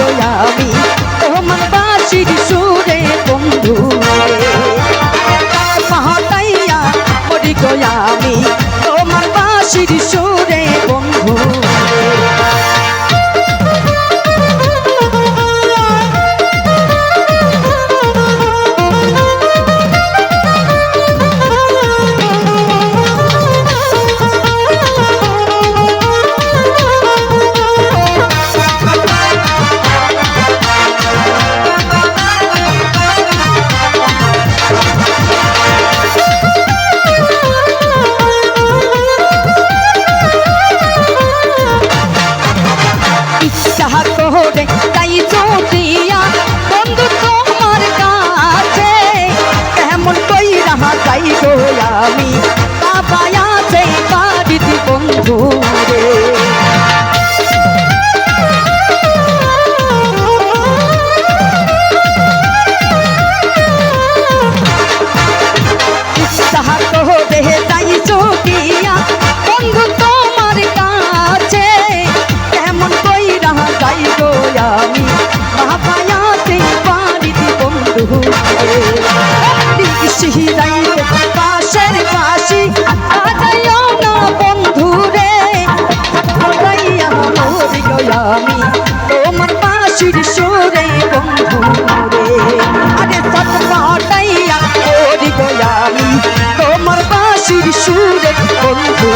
গো আমি তোমার বাঁশির সুরে বন্ধু পাহাড়াইয়া মরি গো আমি তোমার বাঁশির সুরে বন্ধু করে তাই চোটিয়া বন্ধু তোমার কাছে কেমন কই রাহা যাই গো আমি বাবা আছে বাড়িতে বন্ধু রে ইচ্ছা করে তাই চোটিয়া বন্ধু তোমার কাছে কেমন কই রাহা যাই গো আমি বাবা আছে বাড়িতে বন্ধু শিহিরাইতে পাশের পাশি আদাইও না বন্ধু রে পাইয়া মরি গো আমি তোমার বাঁশির সুরে বন্ধু রে আরে সত পাটাইয়া মরি গো আমি তোমার বাঁশির সুরে বন্ধু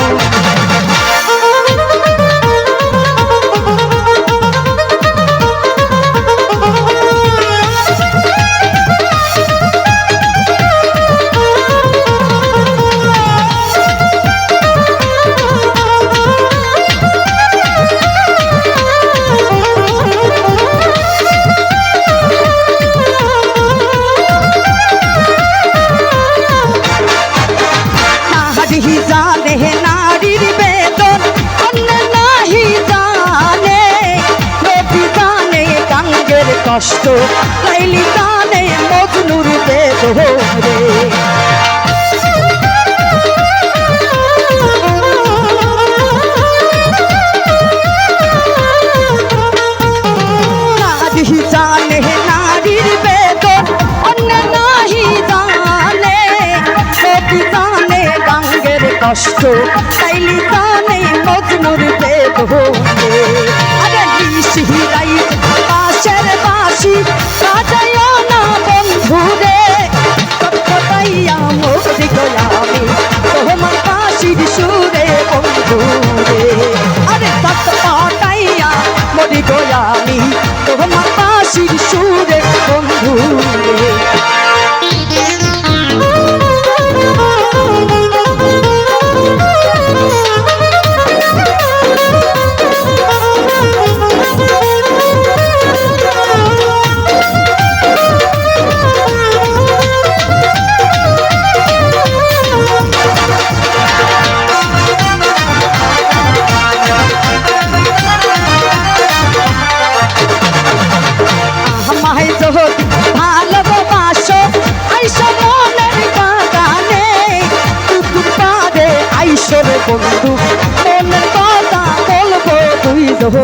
জানে নারীর বেদন অন্য নাহি জানে নদী জানে গাঙ্গের কষ্ট লাইলি জানে মজনুর বেদন রে নারী জানে নারীর বেদন অন্য নাহি জানে নদী জানে গাঙ্গের কষ্ট তাইলি জানে মজনুর বেদনে আরে শিহিরাইত পাশের বাঁশি বাজাইও না বন্ধু রে পাইয়া মরি গো আমি তোমার বাঁশির সুরে বন্ধু রে আরে সত পাটাইয়া মরি গো আমি তোমার বাঁশির সুরে বন্ধু রে ভালোবাসো আইসো মনের বাগানে কুকুর পারে আইসো রে বন্ধু মনের কথা বলবো তুই ধরে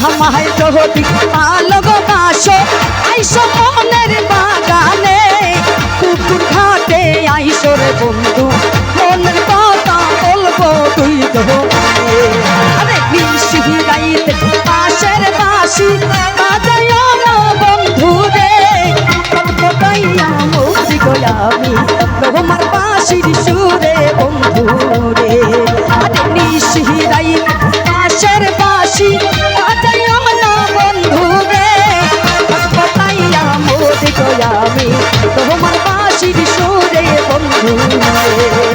আমায় যদি ভালোবাসো আইসো মনের বাগানে কুকুর ঘাটে আইসো রে বন্ধু মনের কথা বলবো তুই ধরে আরে শিহিরাইতে পাশের বাঁশি বাজাইও না বন্ধু রে পাইয়া মরি গো আমি তোমার বাঁশির সুরে বন্ধু রে আরে শিহিরাইতে পাশের বাঁশি বাজাইও না বন্ধু রে পাইয়া মরি গো আমি তোমার বাঁশির সুরে বন্ধু রে